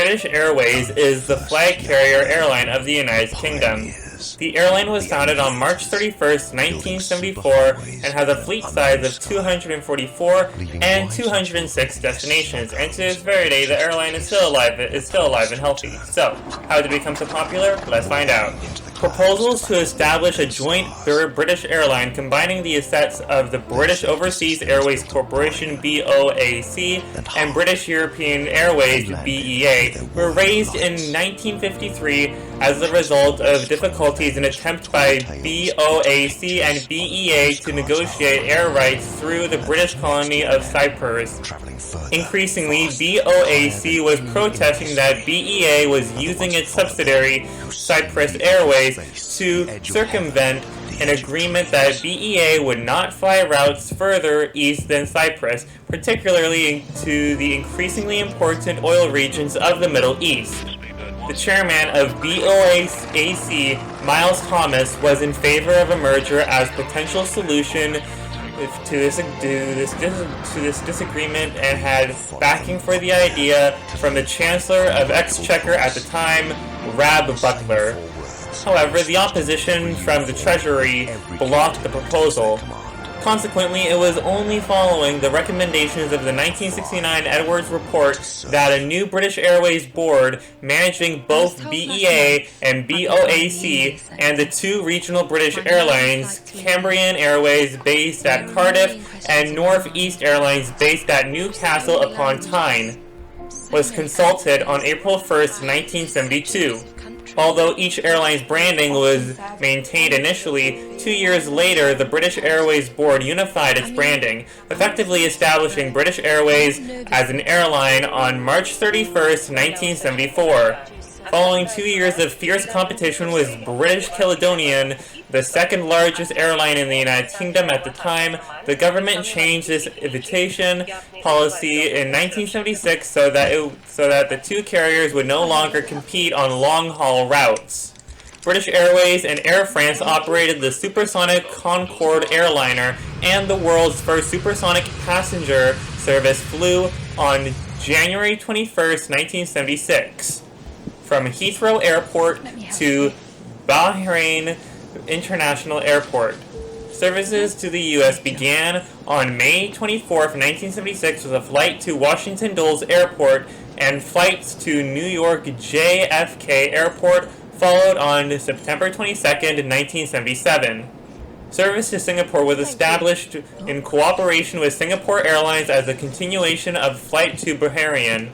British Airways is the flag carrier airline of the United Kingdom. The airline was founded on March 31st, 1974, and has a fleet size of 244 and 206 destinations. And to this very day, the airline is still alive and healthy. So, how did it become so popular? Let's find out. Proposals to establish a joint British airline combining the assets of the British Overseas Airways Corporation (BOAC) and British European Airways (BEA) were raised in 1953 as a result of difficulties in attempt by BOAC and BEA to negotiate air rights through the British colony of Cyprus. Increasingly, BOAC was protesting that BEA was using its subsidiary, Cyprus Airways, to circumvent an agreement that BEA would not fly routes further east than Cyprus, particularly to the increasingly important oil regions of the Middle East. The chairman of BOAC, Miles Thomas, was in favor of a merger as potential solution to this disagreement and had backing for the idea from the Chancellor of Exchequer at the time, Rab Butler. However, the opposition from the Treasury blocked the proposal. Consequently, it was only following the recommendations of the 1969 Edwards Report that a new British Airways board managing both BEA and BOAC and the two regional British airlines, Cambrian Airways based at Cardiff and North East Airlines based at Newcastle upon Tyne, was consulted on April 1st, 1972. Although each airline's branding was maintained initially, 2 years later the British Airways Board unified its branding, effectively establishing British Airways as an airline on March 31st, 1974. Following 2 years of fierce competition with British Caledonian, the second largest airline in the United Kingdom at the time, the government changed its invitation policy in 1976 so that the two carriers would no longer compete on long-haul routes. British Airways and Air France operated the supersonic Concorde airliner, and the world's first supersonic passenger service flew on January 21st, 1976. From Heathrow Airport to Bahrain International Airport. Services to the U.S. began on May 24, 1976 with a flight to Washington Dulles Airport, and flights to New York JFK Airport followed on September 22, 1977. Service to Singapore was established in cooperation with Singapore Airlines as a continuation of flight to Bahrain.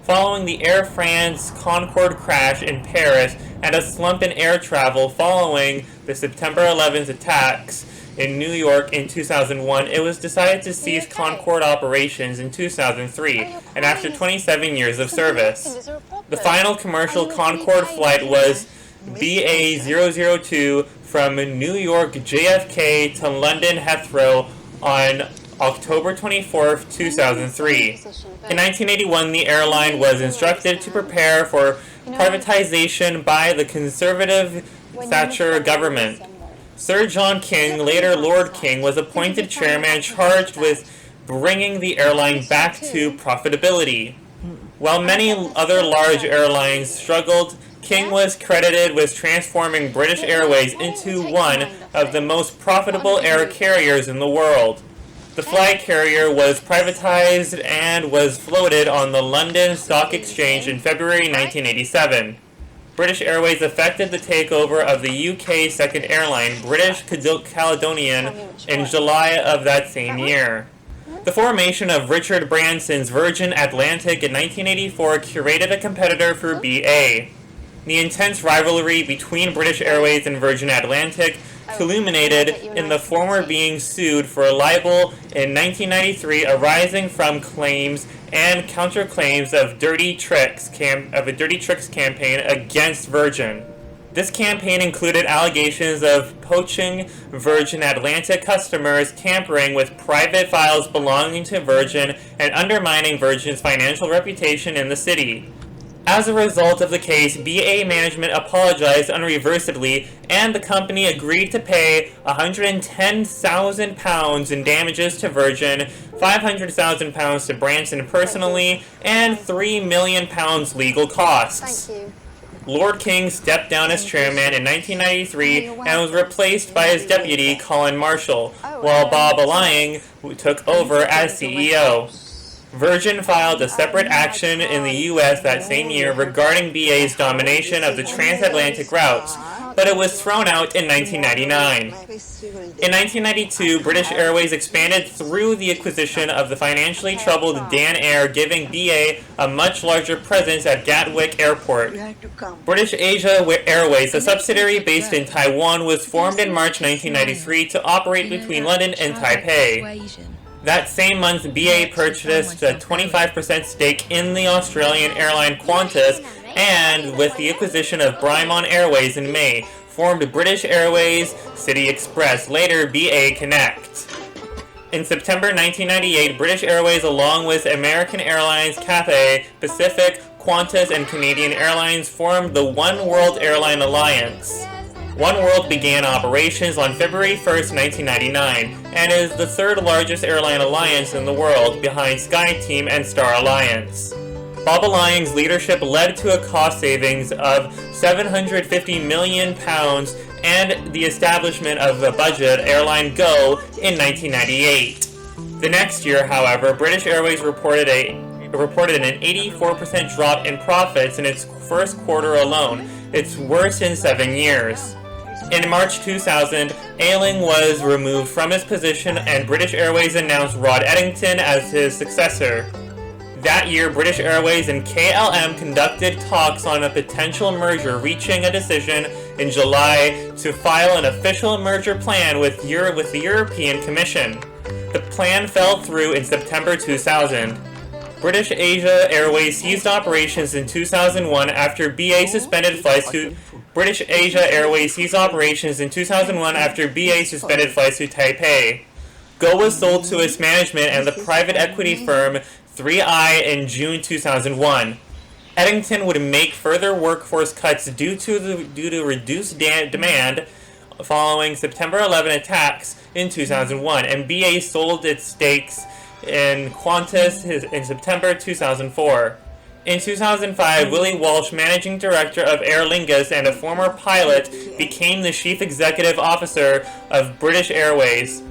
Following the Air France Concorde crash in Paris and a slump in air travel following the September 11th attacks in New York in 2001, it was decided to cease Concorde operations in 2003, and after 27 years of service. The final commercial Concorde flight was BA002 from New York JFK to London Heathrow on October 24, 2003. In 1981, the airline was instructed to prepare for privatization by the conservative Thatcher government. Sir John King, later Lord King, was appointed chairman charged with bringing the airline back to profitability. While many other large airlines struggled, King was credited with transforming British Airways into one of the most profitable air carriers in the world. The flag carrier was privatized and was floated on the London Stock Exchange in February 1987. British Airways effected the takeover of the UK's second airline, British Caledonian, in July of that same year. The formation of Richard Branson's Virgin Atlantic in 1984 created a competitor for BA. The intense rivalry between British Airways and Virgin Atlantic culminated in the former being sued for libel in 1993, arising from claims and counterclaims of a Dirty Tricks campaign against Virgin. This campaign included allegations of poaching Virgin Atlantic customers, tampering with private files belonging to Virgin, and undermining Virgin's financial reputation in the city. As a result of the case, BA management apologized unreservedly, and the company agreed to pay £110,000 in damages to Virgin, £500,000 to Branson personally, and £3 million legal costs. Thank you. Lord King stepped down as chairman in 1993 and was replaced by his deputy, Colin Marshall, while Bob Alying took over as CEO. Virgin filed a separate action in the U.S. that same year regarding BA's domination of the transatlantic routes, but it was thrown out in 1999. In 1992, British Airways expanded through the acquisition of the financially troubled Dan Air, giving BA a much larger presence at Gatwick Airport. British Asia Airways, a subsidiary based in Taiwan, was formed in March 1993 to operate between London and Taipei. That same month, BA purchased a 25% stake in the Australian airline Qantas, and with the acquisition of Brymon Airways in May, formed British Airways City Express, later BA Connect. In September 1998, British Airways, along with American Airlines, Cathay Pacific, Qantas, and Canadian Airlines, formed the One World Airline Alliance. One World began operations on February 1, 1999, and is the third largest airline alliance in the world, behind SkyTeam and Star Alliance. Bob Alying's leadership led to a cost savings of £750 million and the establishment of the budget airline Go in 1998. The next year, however, British Airways reported an 84% drop in profits in its first quarter alone, its worst in 7 years. In March 2000, Ayling was removed from his position and British Airways announced Rod Eddington as his successor. That year, British Airways and KLM conducted talks on a potential merger, reaching a decision in July to file an official merger plan with the European Commission. The plan fell through in September 2000. British Asia Airways ceased operations in 2001 after BA suspended flights to British Asia Airways ceased operations in 2001 after BA suspended flights to Taipei. Go was sold to its management and the private equity firm 3i in June 2001. Eddington would make further workforce cuts due to reduced demand following September 11 attacks in 2001, and BA sold its stakes in Qantas in September 2004. In 2005, Willie Walsh, managing director of Aer Lingus and a former pilot, became the chief executive officer of British Airways.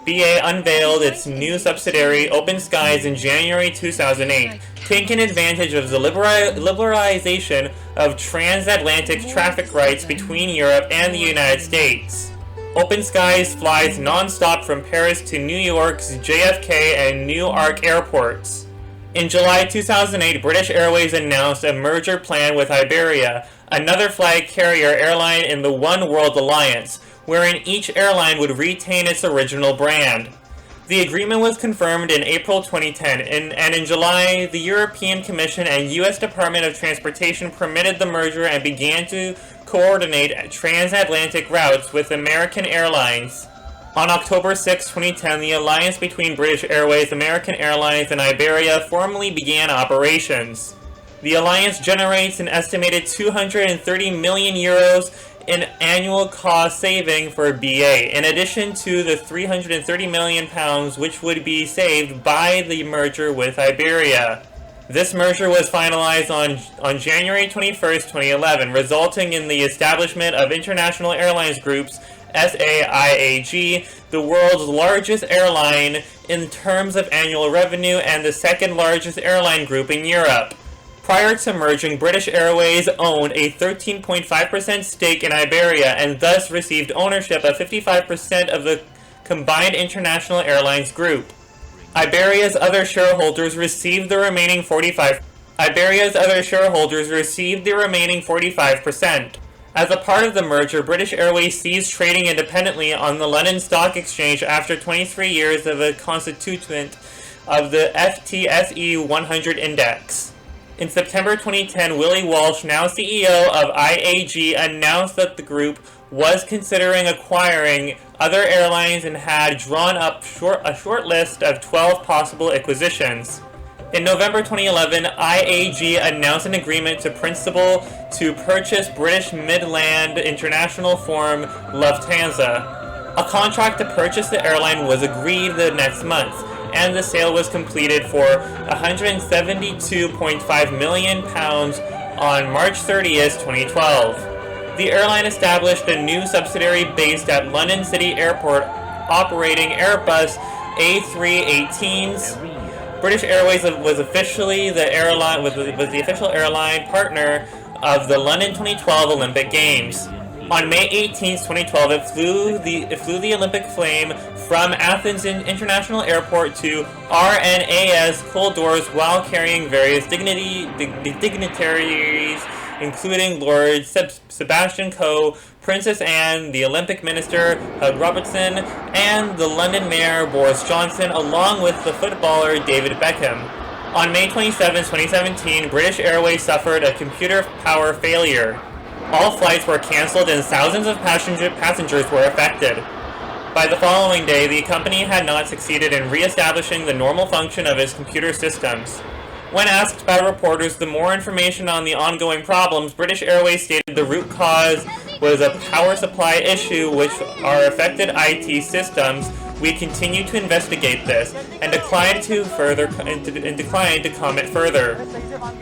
BA unveiled its new subsidiary, Open Skies, in January 2008, taking advantage of the liberalization of transatlantic traffic rights between Europe and the United States. Open Skies flies non-stop from Paris to New York's JFK and Newark airports. In July 2008, British Airways announced a merger plan with Iberia, another flag carrier airline in the One World Alliance, wherein each airline would retain its original brand. The agreement was confirmed in April 2010, and in July, the European Commission and U.S. Department of Transportation permitted the merger and began to coordinate transatlantic routes with American Airlines. On October 6, 2010, the alliance between British Airways, American Airlines, and Iberia formally began operations. The alliance generates an estimated €230 million in annual cost saving for BA, in addition to the £330 million which would be saved by the merger with Iberia. This merger was finalized on January 21, 2011, resulting in the establishment of International Airlines Group's SAIAG, the world's largest airline in terms of annual revenue and the second largest airline group in Europe. Prior to merging, British Airways owned a 13.5% stake in Iberia and thus received ownership of 55% of the combined International Airlines Group. Iberia's other shareholders received the remaining 45%. As a part of the merger, British Airways ceased trading independently on the London Stock Exchange after 23 years of a constituent of the FTSE 100 index. In September 2010, Willie Walsh, now CEO of IAG, announced that the group was considering acquiring other airlines and had drawn up a short list of 12 possible acquisitions. In November 2011, IAG announced an agreement to principal to purchase British Midland International firm Lufthansa. A contract to purchase the airline was agreed the next month, and the sale was completed for £172.5 million on March 30th, 2012. The airline established a new subsidiary based at London City Airport operating Airbus A318s. British Airways was officially the airline was the official airline partner of the London 2012 Olympic Games. On May 18, 2012, it flew the Olympic flame from Athens International Airport to RNAS Cold Doors while carrying various dignitaries, including Lord Sebastian Coe, Princess Anne, the Olympic Minister Hugh Robertson, and the London Mayor Boris Johnson, along with the footballer David Beckham. On May 27, 2017, British Airways suffered a computer power failure. All flights were cancelled and thousands of passengers were affected. By the following day, the company had not succeeded in re-establishing the normal function of its computer systems. When asked by reporters the more information on the ongoing problems, British Airways stated the root cause was a power supply issue which are affected IT systems. We continue to investigate this and declined to comment further.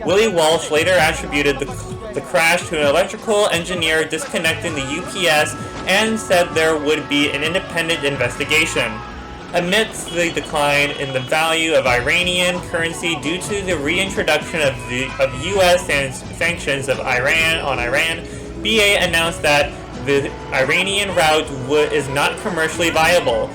Willie Walsh later attributed the crash to an electrical engineer disconnecting the UPS and said there would be an independent investigation. Amidst the decline in the value of Iranian currency due to the reintroduction of U.S. sanctions on Iran, BA announced that the Iranian route is not commercially viable.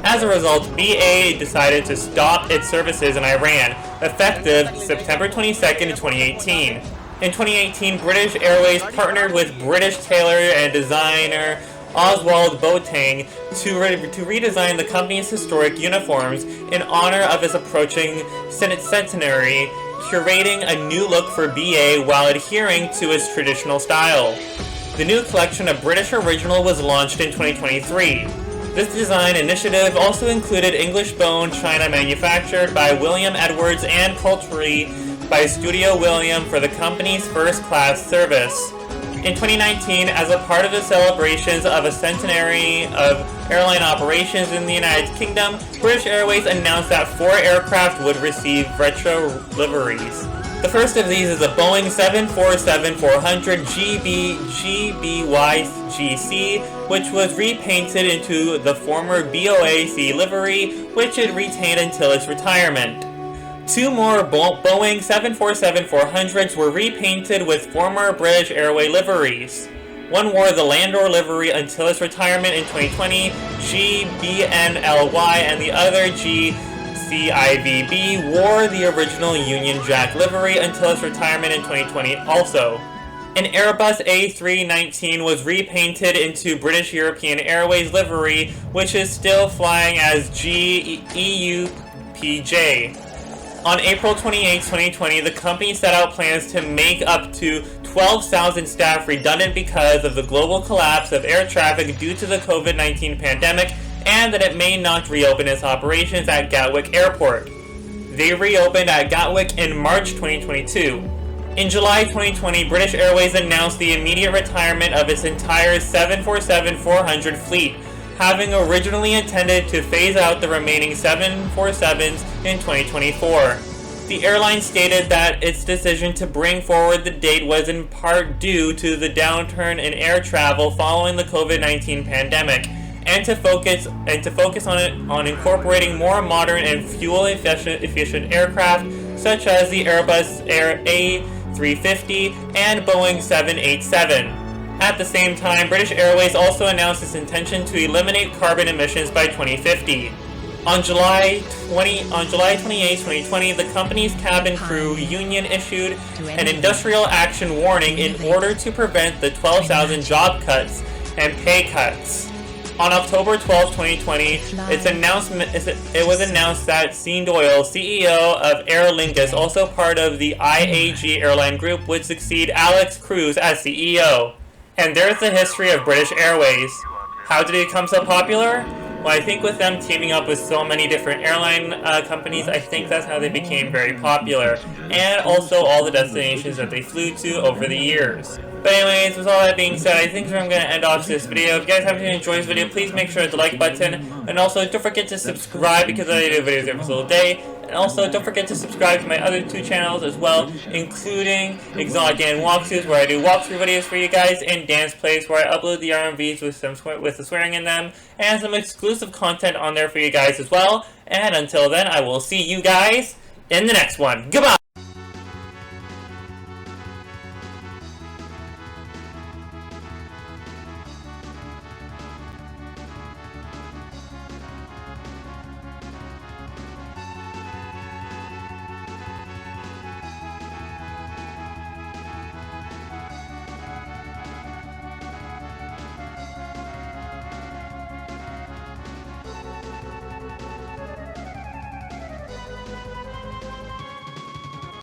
As a result, BA decided to stop its services in Iran, effective September 22nd, 2018. In 2018, British Airways partnered with British tailor and designer Oswald Boateng to redesign the company's historic uniforms in honor of its approaching centenary, curating a new look for BA while adhering to its traditional style. The new collection of British Original was launched in 2023. This design initiative also included English bone china manufactured by William Edwards and Culturally by Studio William for the company's first-class service. In 2019, as a part of the celebrations of a centenary of airline operations in the United Kingdom, British Airways announced that 4 aircraft would receive retro liveries. The first of these is the Boeing 747-400 GBYGC, which was repainted into the former BOAC livery, which it retained until its retirement. 2 more Boeing 747-400s were repainted with former British Airways liveries. One wore the Landor livery until its retirement in 2020, GBNLY, and the other GCIVB wore the original Union Jack livery until its retirement in 2020 also. An Airbus A319 was repainted into British European Airways livery, which is still flying as GEUPJ. On April 28, 2020, the company set out plans to make up to 12,000 staff redundant because of the global collapse of air traffic due to the COVID-19 pandemic, and that it may not reopen its operations at Gatwick Airport. They reopened at Gatwick in March 2022. In July 2020, British Airways announced the immediate retirement of its entire 747-400 fleet, having originally intended to phase out the remaining 747s in 2024. The airline stated that its decision to bring forward the date was in part due to the downturn in air travel following the COVID-19 pandemic, and to focus on incorporating more modern and fuel-efficient aircraft such as the Airbus A350 and Boeing 787. At the same time, British Airways also announced its intention to eliminate carbon emissions by 2050. On July 28, 2020, the company's cabin crew union issued an industrial action warning in order to prevent the 12,000 job cuts and pay cuts. On October 12, 2020, it was announced that Sean Doyle, CEO of Aer Lingus, also part of the IAG airline group, would succeed Alex Cruz as CEO. And there's the history of British Airways. How did it become so popular? Well, I think with them teaming up with so many different airline companies, I think that's how they became very popular, and also all the destinations that they flew to over the years. But anyways, with all that being said, I think I'm going to end off this video. If you guys happen to enjoy this video, please make sure to hit the like button, and also don't forget to subscribe because I do videos every single day. And also, don't forget to subscribe to my other 2 channels as well, including Exotic Dan Walkthroughs, where I do walkthrough videos for you guys, and Dance Plays, where I upload the RMVs with the swearing in them, and some exclusive content on there for you guys as well. And until then, I will see you guys in the next one. Goodbye!